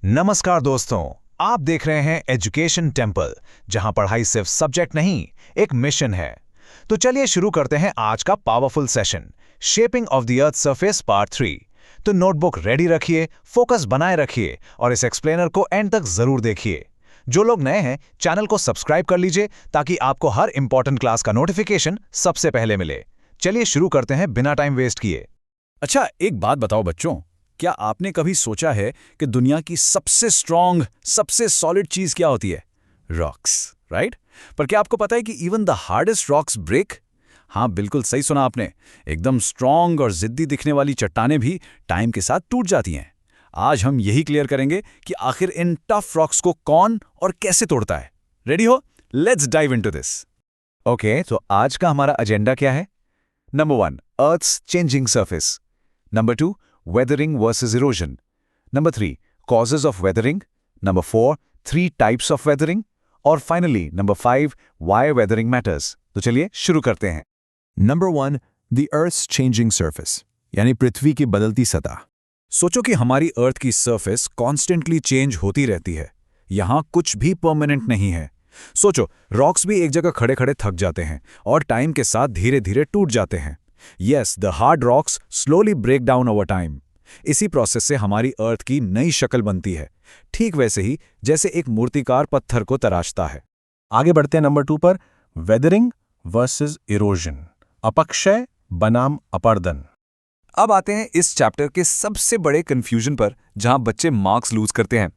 नमस्कार दोस्तों, आप देख रहे हैं एजुकेशन टेम्पल, जहां पढ़ाई सिर्फ सब्जेक्ट नहीं, एक मिशन है। तो चलिए शुरू करते हैं आज का powerful session, shaping of the earth surface part 3। तो नोटबुक रेडी रखिए, फोकस बनाए रखिए और इस एक्सप्लेनर को एंड तक जरूर देखिए। जो लोग नए हैं, चैनल को सब्सक्राइब कर लीजिए ताकि आपको हर इंपॉर्टेंट क्लास का नोटिफिकेशन सबसे पहले मिले। चलिए शुरू करते हैं बिना टाइम वेस्ट किए। अच्छा, एक बात बताओ बच्चों, क्या आपने कभी सोचा है कि दुनिया की सबसे स्ट्रॉन्ग, सबसे सॉलिड चीज क्या होती है? Rocks, right? पर क्या आपको पता है कि even the hardest rocks break? हाँ, बिल्कुल सही सुना आपने। एकदम स्ट्रॉन्ग और जिद्दी दिखने वाली चट्टानें भी टाइम के साथ टूट जाती हैं। आज हम यही क्लियर करेंगे कि आखिर इन टफ रॉक्स को कौन और कैसे तोड़ता है। रेडी हो? Let's dive into this. Okay, तो आज का हमारा एजेंडा क्या है? Number 1, earth's changing surface. Number 2, weathering versus erosion. Number 3, causes of weathering. Number 4, 3 types of weathering. और finally, number 5, why weathering matters. तो चलिए शुरू करते हैं। Number 1, the Earth's changing surface, यानी पृथ्वी की बदलती सतह। सोचो कि हमारी अर्थ की सरफेस कॉन्स्टेंटली चेंज होती रहती है। यहाँ कुछ भी परमानेंट नहीं है। सोचो, रॉक्स भी एक जगह खड़े खड़े थक जाते हैं और टाइम के साथ धीरे धीरे टूट जाते हैं। Yes, the hard rocks slowly break down over time. इसी प्रोसेस से हमारी अर्थ की नई शक्ल बनती है, ठीक वैसे ही जैसे एक मूर्तिकार पत्थर को तराशता है। आगे बढ़ते हैं नंबर 2 पर, वेदरिंग वर्सेस इरोजन, अपक्षय बनाम अपर्दन। अब आते हैं इस चैप्टर के सबसे बड़े कंफ्यूजन पर, जहां बच्चे मार्क्स लूज करते हैं।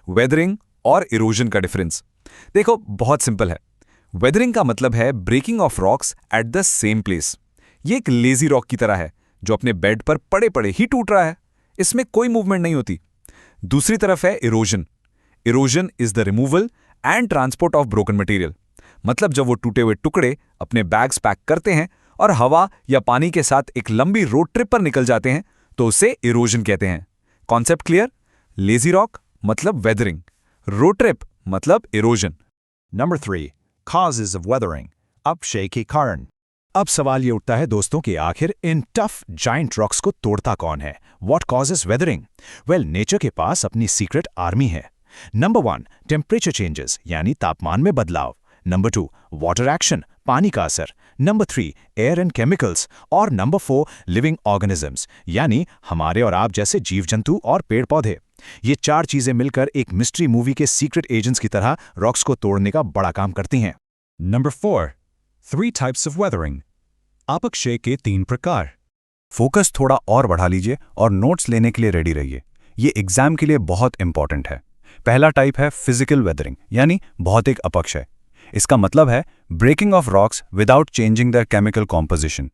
वेदरिंग और इरोजन का डिफरेंस देखो, बहुत सिंपल है। वेदरिंग का मतलब है breaking off rocks at the same place. ये एक लेजी रॉक की तरह है जो अपने बेड पर पड़े पड़े ही टूट रहा है, इसमें कोई मूवमेंट नहीं होती। दूसरी तरफ है erosion. Erosion is the removal and transport of broken material. मतलब जब वो टूटे हुए टुकड़े अपने बैग्स पैक करते हैं और हवा या पानी के साथ एक लंबी रोड ट्रिप पर निकल जाते हैं, तो उसे इरोजन कहते हैं। Concept clear? लेजी रॉक मतलब वेदरिंग, रोड ट्रिप मतलब erosion. Number 3, causes of weathering, अपक्षय के कारण। अब सवाल ये उठता है दोस्तों कि आखिर इन टफ जाइंट रॉक्स को तोड़ता कौन है? What causes weathering? Well, nature के पास अपनी सीक्रेट आर्मी है। नंबर 1, टेम्परेचर चेंजेस यानी तापमान में बदलाव। नंबर 2, वाटर एक्शन, पानी का असर। Number 3, air and chemicals. और नंबर 4, लिविंग ऑर्गेनिजम्स यानी हमारे और आप जैसे जीव जंतु और पेड़ पौधे। ये 4 चीजें मिलकर एक मिस्ट्री मूवी के सीक्रेट एजेंट्स की तरह रॉक्स को तोड़ने का बड़ा काम करती हैं। नंबर 4, 3 टाइप्स ऑफ वेदरिंग, अपक्षय के 3 प्रकार। फोकस थोड़ा और बढ़ा लीजिए और नोट्स लेने के लिए रेडी रहिए। ये एग्जाम के लिए बहुत इंपॉर्टेंट है। पहला टाइप है फिजिकल वेदरिंग यानी भौतिक अपक्षय। इसका मतलब है breaking off rocks without changing their chemical composition.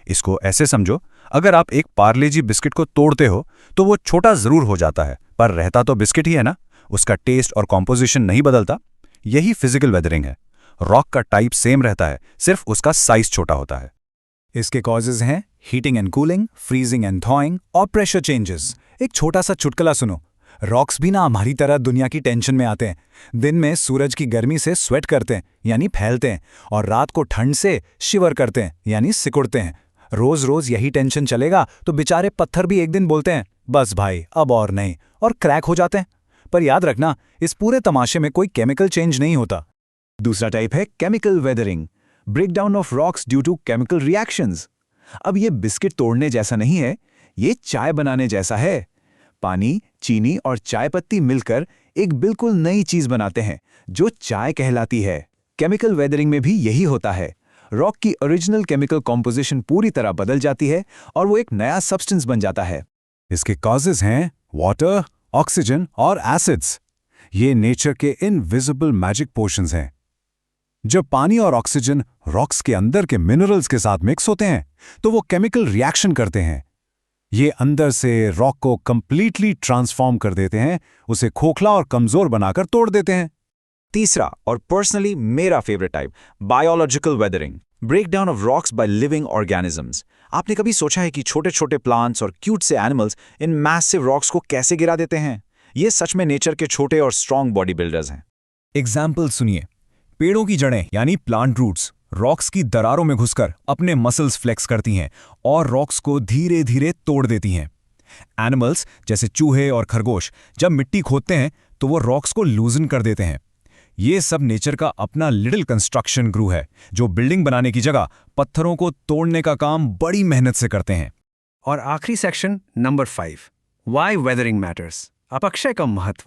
इसको ऐसे समझो, अगर आप एक पार्ले-जी बिस्किट को तोड़ते हो तो वो छोटा जरूर हो जाता है, पर रहता तो बिस्किट ही है ना, उसका टेस्ट और कॉम्पोजिशन नहीं बदलता। यही फिजिकल वेदरिंग है। रॉक का टाइप सेम रहता है, सिर्फ उसका साइज छोटा होता है। इसके कॉजेज हैं heating and cooling, freezing and थॉइंग और प्रेशर चेंजेस। एक छोटा सा चुटकुला सुनो, रॉक्स भी ना हमारी तरह दुनिया की टेंशन में आते हैं। दिन में सूरज की गर्मी से स्वेट करते हैं यानी फैलते हैं, और रात को ठंड से शिवर करते हैं यानी सिकुड़ते हैं। रोज रोज यही टेंशन चलेगा तो बेचारे पत्थर भी एक दिन बोलते हैं बस भाई अब और नहीं, और क्रैक हो जाते हैं। पर याद रखना, इस पूरे तमाशे में कोई केमिकल चेंज नहीं होता। दूसरा टाइप है chemical weathering, breakdown of rocks due to chemical reactions. अब ये बिस्किट तोड़ने जैसा नहीं है, ये चाय बनाने जैसा है। पानी, चीनी और चाय पत्ती मिलकर एक बिल्कुल नई चीज बनाते हैं जो चाय कहलाती है। केमिकल वेदरिंग में भी यही होता है। रॉक की ओरिजिनल केमिकल कॉम्पोजिशन पूरी तरह बदल जाती है और वो एक नया सब्सटेंस बन जाता है। इसके कॉजेज हैं वाटर, ऑक्सीजन और एसिड्स। ये नेचर के इनविजिबल मैजिक पोशंस हैं। जब पानी और ऑक्सीजन रॉक्स के अंदर के मिनरल्स के साथ मिक्स होते हैं तो वो केमिकल रिएक्शन करते हैं। ये अंदर से रॉक को कंप्लीटली ट्रांसफॉर्म कर देते हैं, उसे खोखला और कमजोर बनाकर तोड़ देते हैं। तीसरा और पर्सनली मेरा favourite type, biological weathering, breakdown of rocks by living organisms. आपने कभी सोचा है कि छोटे छोटे प्लांट्स और क्यूट से एनिमल्स इन मैसिव रॉक्स को कैसे गिरा देते हैं? ये सच में नेचर के छोटे और स्ट्रॉन्ग बॉडी बिल्डर्स हैं। एग्जाम्पल सुनिए, पेड़ों की जड़ें यानी प्लांट रूट्स रॉक्स की दरारों में घुसकर अपने मसल्स फ्लेक्स करती हैं और रॉक्स को धीरे धीरे तोड़ देती हैं। एनिमल्स जैसे चूहे और खरगोश जब मिट्टी खोदते हैं तो वो रॉक्स को लूजन कर देते हैं। ये सब नेचर का अपना लिटिल कंस्ट्रक्शन ग्रू है जो बिल्डिंग बनाने की जगह पत्थरों को तोड़ने का काम बड़ी मेहनत से करते हैं। और आखिरी section number 5, why weathering matters, अपक्षय का महत्व।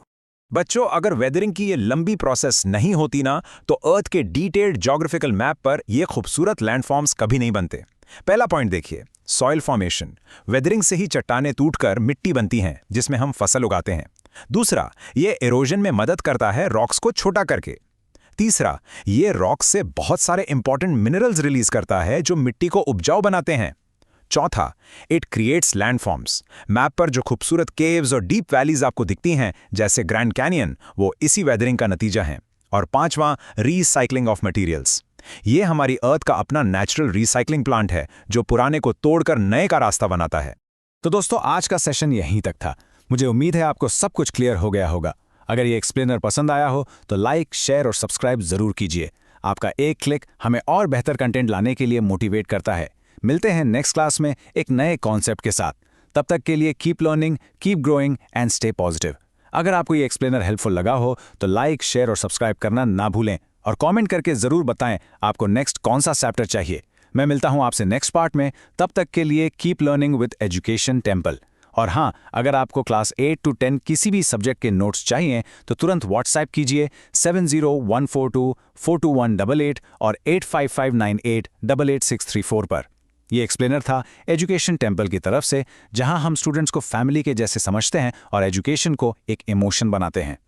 बच्चों, अगर वेदरिंग की ये लंबी प्रोसेस नहीं होती ना तो अर्थ के डिटेल्ड ज्योग्राफिकल मैप पर ये खूबसूरत लैंडफॉर्म्स कभी नहीं बनते। पहला पॉइंट देखिए, सॉइल फॉर्मेशन। वेदरिंग से ही चट्टानें टूटकर मिट्टी बनती हैं जिसमें हम फसल उगाते हैं। दूसरा, ये एरोजन में मदद करता है रॉक्स को छोटा करके। तीसरा, ये रॉक्स से बहुत सारे इंपॉर्टेंट मिनरल्स रिलीज करता है जो मिट्टी को उपजाऊ बनाते हैं। चौथा, इट क्रिएट्स लैंडफॉर्म्स। मैप पर जो खूबसूरत केव्स और डीप वैलीज आपको दिखती हैं जैसे ग्रैंड कैनियन, वो इसी वेदरिंग का नतीजा है। और पांचवां, रीसाइक्लिंग ऑफ मटेरियल्स। ये हमारी अर्थ का अपना नेचुरल रिसाइकलिंग प्लांट है जो पुराने को तोड़कर नए का रास्ता बनाता है। तो दोस्तों, आज का सेशन यहीं तक था। मुझे उम्मीद है आपको सब कुछ क्लियर हो गया होगा। अगर ये एक्सप्लेनर पसंद आया हो तो लाइक, शेयर और सब्सक्राइब जरूर कीजिए। आपका एक क्लिक हमें और बेहतर कंटेंट लाने के लिए मोटिवेट करता है। मिलते हैं नेक्स्ट क्लास में एक नए कॉन्सेप्ट के साथ। तब तक के लिए keep learning, keep growing and stay positive. अगर आपको ये एक्सप्लेनर हेल्पफुल लगा हो तो लाइक, शेयर और सब्सक्राइब करना ना भूलें और कमेंट करके जरूर बताएं आपको नेक्स्ट कौन सा चैप्टर चाहिए। मैं मिलता हूं आपसे नेक्स्ट पार्ट में। तब तक के लिए keep learning with education temple. और हाँ, अगर आपको क्लास 8 to 10 किसी भी सब्जेक्ट के नोट्स चाहिए तो तुरंत व्हाट्सएप कीजिए 7014242188 और 8559888634 पर। ये एक्सप्लेनर था एजुकेशन टेम्पल की तरफ से, जहां हम स्टूडेंट्स को फैमिली के जैसे समझते हैं और एजुकेशन को एक इमोशन बनाते हैं।